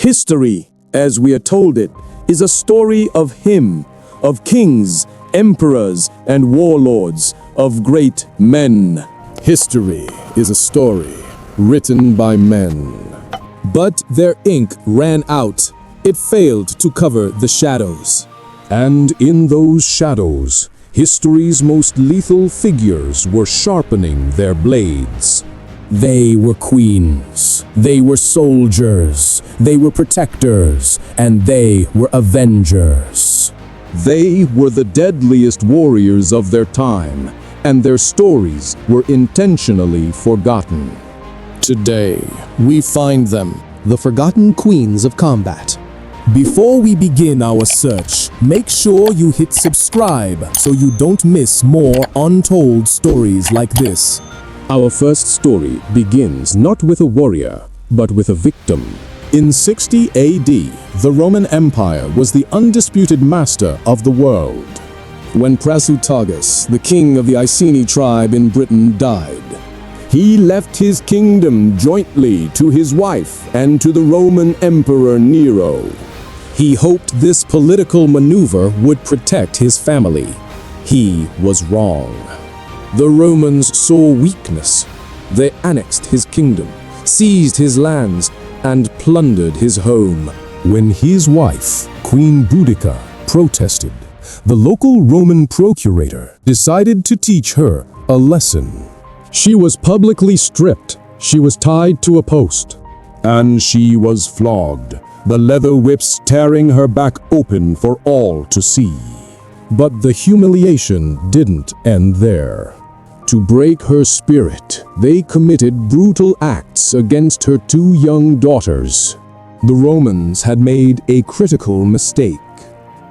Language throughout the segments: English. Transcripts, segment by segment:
History, as we are told it, is a story of him, of kings, emperors, and warlords, of great men. History is a story written by men. But their ink ran out. It failed to cover the shadows. And in those shadows, history's most lethal figures were sharpening their blades. They were queens, they were soldiers, they were protectors, and they were avengers. They were the deadliest warriors of their time, and their stories were intentionally forgotten. Today, we find them, the forgotten queens of combat. Before we begin our search, make sure you hit subscribe so you don't miss more untold stories like this. Our first story begins not with a warrior, but with a victim. In 60 AD, the Roman Empire was the undisputed master of the world. When Prasutagus, the king of the Iceni tribe in Britain, died, he left his kingdom jointly to his wife and to the Roman Emperor Nero. He hoped this political maneuver would protect his family. He was wrong. The Romans saw weakness. They annexed his kingdom, seized his lands, and plundered his home. When his wife, Queen Boudicca, protested, the local Roman procurator decided to teach her a lesson. She was publicly stripped, she was tied to a post, and she was flogged, the leather whips tearing her back open for all to see. But the humiliation didn't end there. To break her spirit, they committed brutal acts against her two young daughters. The Romans had made a critical mistake.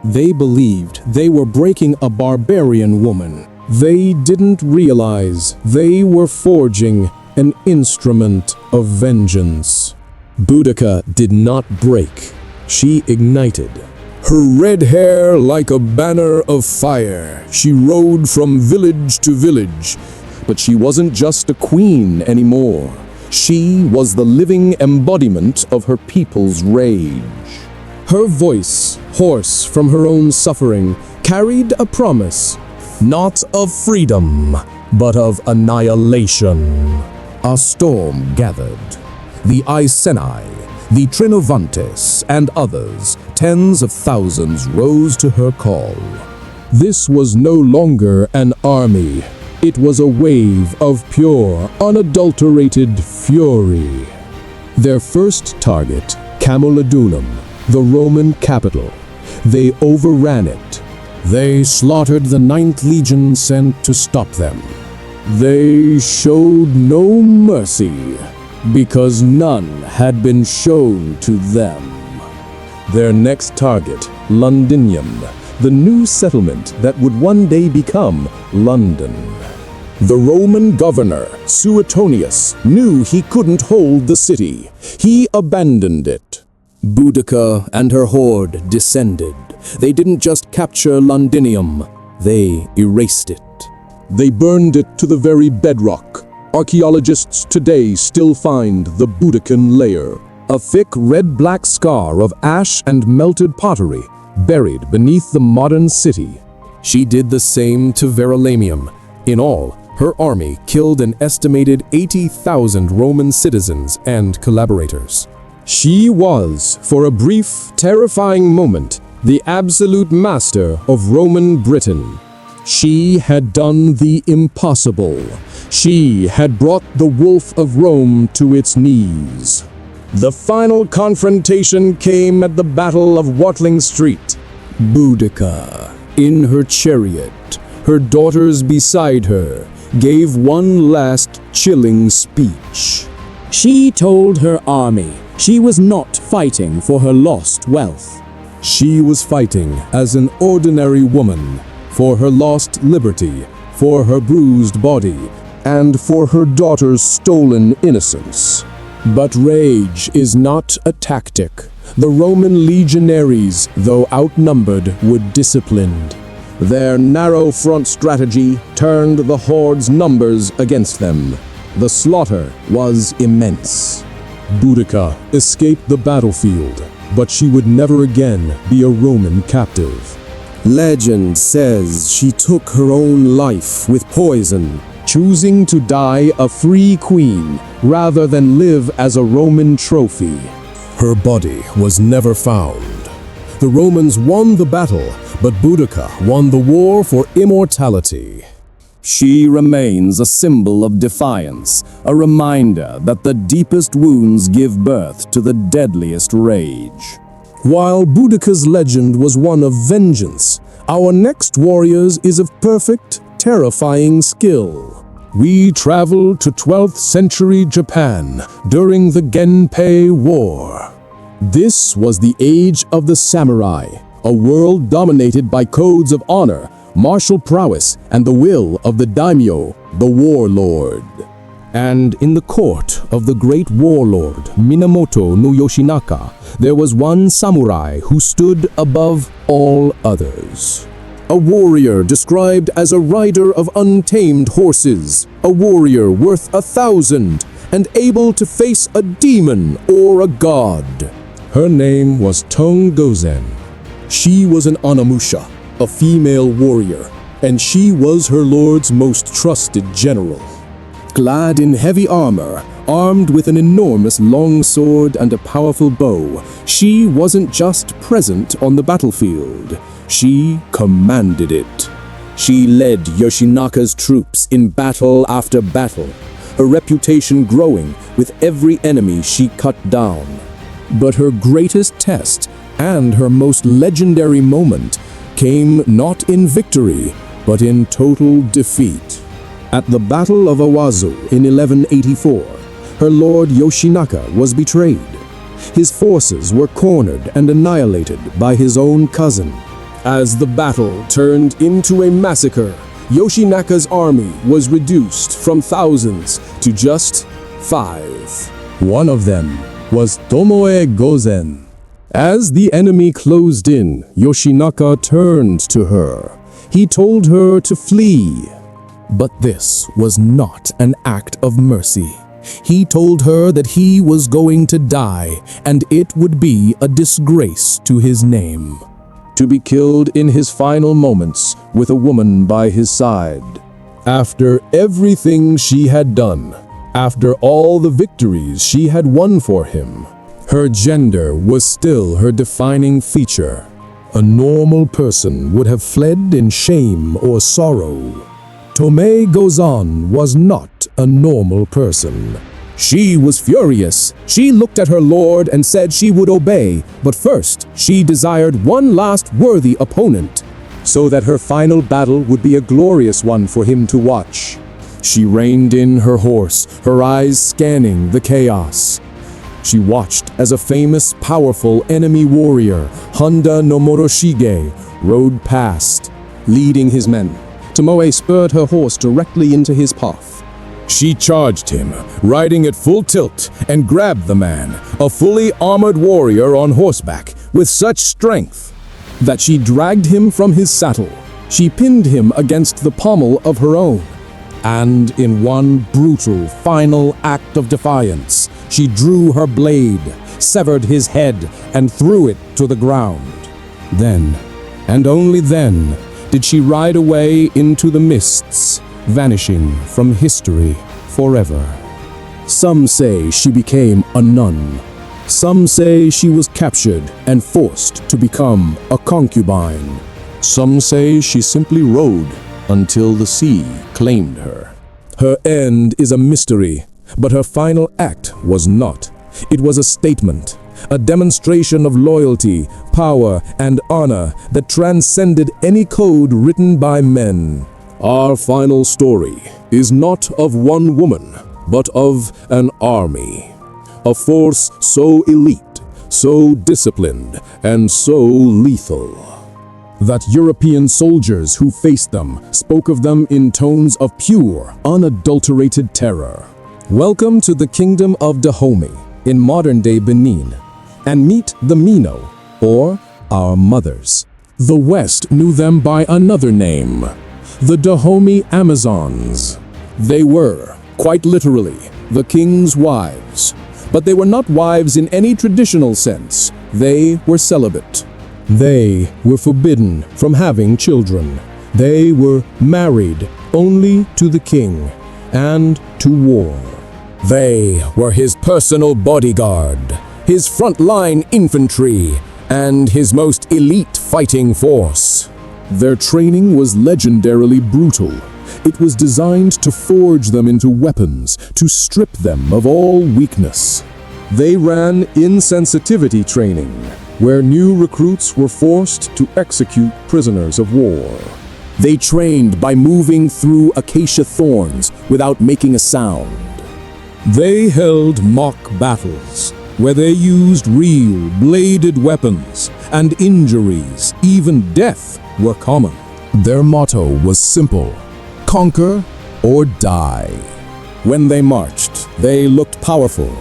They believed they were breaking a barbarian woman. They didn't realize they were forging an instrument of vengeance. Boudicca did not break. She ignited. Her red hair like a banner of fire, she rode from village to village. But she wasn't just a queen anymore. She was the living embodiment of her people's rage. Her voice, hoarse from her own suffering, carried a promise, not of freedom, but of annihilation. A storm gathered. The Iceni, the Trinovantes, and others, tens of thousands, rose to her call. This was no longer an army. It was a wave of pure, unadulterated fury. Their first target, Camulodunum, the Roman capital. They overran it. They slaughtered the 9th Legion sent to stop them. They showed no mercy, because none had been shown to them. Their next target, Londinium, the new settlement that would one day become London. The Roman governor, Suetonius, knew he couldn't hold the city. He abandoned it. Boudicca and her horde descended. They didn't just capture Londinium, they erased it. They burned it to the very bedrock. Archaeologists today still find the Boudiccan layer, a thick red-black scar of ash and melted pottery buried beneath the modern city. She did the same to Verulamium. In all, her army killed an estimated 80,000 Roman citizens and collaborators. She was, for a brief, terrifying moment, the absolute master of Roman Britain. She had done the impossible. She had brought the wolf of Rome to its knees. The final confrontation came at the Battle of Watling Street. Boudicca, in her chariot, her daughters beside her, gave one last chilling speech. She told her army she was not fighting for her lost wealth. She was fighting as an ordinary woman, for her lost liberty, for her bruised body, and for her daughter's stolen innocence. But rage is not a tactic. The Roman legionaries, though outnumbered, were disciplined. Their narrow front strategy turned the horde's numbers against them. The slaughter was immense. Boudicca escaped the battlefield, but she would never again be a Roman captive. Legend says she took her own life with poison, Choosing to die a free queen rather than live as a Roman trophy. Her body was never found. The Romans won the battle, but Boudicca won the war for immortality. She remains a symbol of defiance, a reminder that the deepest wounds give birth to the deadliest rage. While Boudicca's legend was one of vengeance, our next warriors is of perfect, terrifying skill. We travel to 12th century Japan during the Genpei War. This was the age of the samurai, a world dominated by codes of honor, martial prowess, and the will of the daimyo, the warlord. And in the court of the great warlord Minamoto no Yoshinaka, there was one samurai who stood above all others. A warrior described as a rider of untamed horses, a warrior worth 1,000, and able to face a demon or a god. Her name was Tomoe Gozen. She was an Onimusha, a female warrior, and she was her lord's most trusted general. Clad in heavy armor, armed with an enormous long sword and a powerful bow, she wasn't just present on the battlefield. She commanded it. She led Yoshinaka's troops in battle after battle, her reputation growing with every enemy she cut down. But her greatest test and her most legendary moment came not in victory, but in total defeat. At the Battle of Awazu in 1184, her lord Yoshinaka was betrayed. His forces were cornered and annihilated by his own cousin. As the battle turned into a massacre, Yoshinaka's army was reduced from thousands to just 5. One of them was Tomoe Gozen. As the enemy closed in, Yoshinaka turned to her. He told her to flee. But this was not an act of mercy. He told her that he was going to die, and it would be a disgrace to his name. To be killed in his final moments with a woman by his side. After everything she had done, after all the victories she had won for him, her gender was still her defining feature. A normal person would have fled in shame or sorrow. Tomoe Gozen was not a normal person. She was furious. She looked at her lord and said she would obey, but first she desired one last worthy opponent, so that her final battle would be a glorious one for him to watch. She reined in her horse, her eyes scanning the chaos. She watched as a famous, powerful enemy warrior, Honda no Moroshige, rode past, leading his men. Tomoe spurred her horse directly into his path. She charged him, riding at full tilt, and grabbed the man, a fully armored warrior on horseback, with such strength that she dragged him from his saddle. She pinned him against the pommel of her own, and in one brutal, final act of defiance, she drew her blade, severed his head, and threw it to the ground. Then, and only then, did she ride away into the mists, vanishing from history forever. Some say she became a nun. Some say she was captured and forced to become a concubine. Some say she simply rode until the sea claimed her. Her end is a mystery, but her final act was not. It was a statement, a demonstration of loyalty, power, and honor that transcended any code written by men. Our final story is not of one woman, but of an army. A force so elite, so disciplined, and so lethal that European soldiers who faced them spoke of them in tones of pure, unadulterated terror. Welcome to the kingdom of Dahomey in modern-day Benin, and meet the Mino, or our mothers. The West knew them by another name, the Dahomey Amazons. They were, quite literally, the king's wives. But they were not wives in any traditional sense. They were celibate. They were forbidden from having children. They were married only to the king and to war. They were his personal bodyguard, his frontline infantry, and his most elite fighting force. Their training was legendarily brutal. It was designed to forge them into weapons, to strip them of all weakness. They ran insensitivity training, where new recruits were forced to execute prisoners of war. They trained by moving through acacia thorns without making a sound. They held mock battles, where they used real bladed weapons, and injuries, even death, were common. Their motto was simple: conquer or die. When they marched, they looked powerful.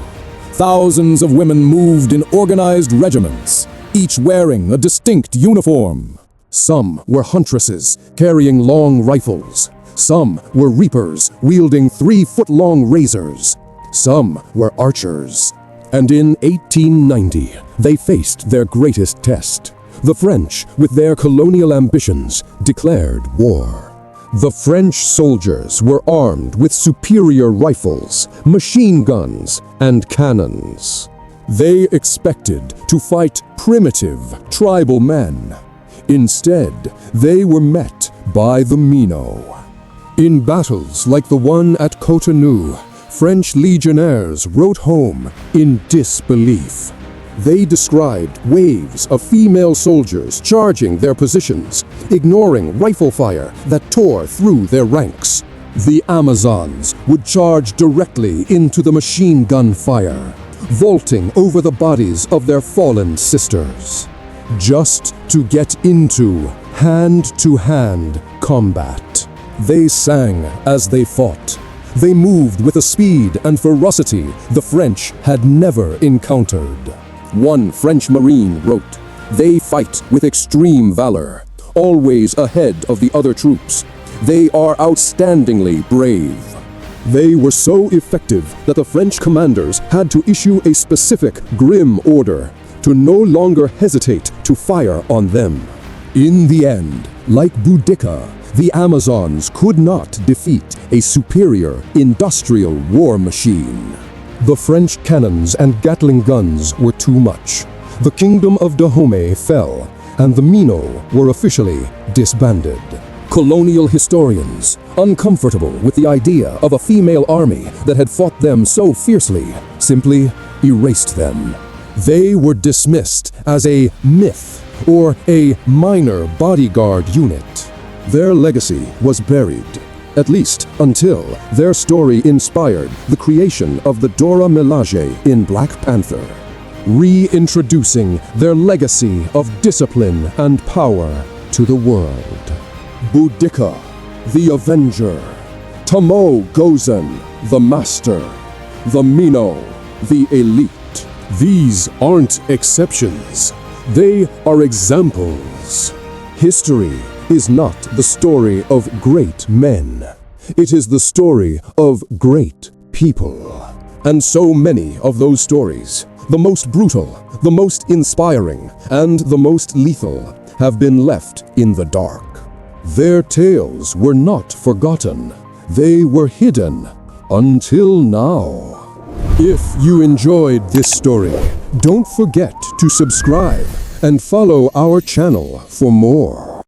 Thousands of women moved in organized regiments, each wearing a distinct uniform. Some were huntresses, carrying long rifles. Some were reapers, wielding 3-foot-long razors. Some were archers. And in 1890, they faced their greatest test. The French, with their colonial ambitions, declared war. The French soldiers were armed with superior rifles, machine guns, and cannons. They expected to fight primitive, tribal men. Instead, they were met by the Mino. In battles like the one at Cotonou, French legionnaires wrote home in disbelief. They described waves of female soldiers charging their positions, ignoring rifle fire that tore through their ranks. The Amazons would charge directly into the machine gun fire, vaulting over the bodies of their fallen sisters, just to get into hand-to-hand combat. They sang as they fought. They moved with a speed and ferocity the French had never encountered. One French Marine wrote, "They fight with extreme valor, always ahead of the other troops. They are outstandingly brave." They were so effective that the French commanders had to issue a specific, grim order to no longer hesitate to fire on them. In the end, like Boudicca, the Amazons could not defeat a superior industrial war machine. The French cannons and Gatling guns were too much. The kingdom of Dahomey fell, and the Mino were officially disbanded. Colonial historians, uncomfortable with the idea of a female army that had fought them so fiercely, simply erased them. They were dismissed as a myth or a minor bodyguard unit. Their legacy was buried, at least until their story inspired the creation of the Dora Milaje in Black Panther, reintroducing their legacy of discipline and power to the world. Boudicca, the Avenger. Tomoe Gozen, the Master. The Mino, the Elite. These aren't exceptions. They are examples. History is not the story of great men. It is the story of great people. And so many of those stories, the most brutal, the most inspiring, and the most lethal, have been left in the dark. Their tales were not forgotten. They were hidden until now. If you enjoyed this story, don't forget to subscribe and follow our channel for more.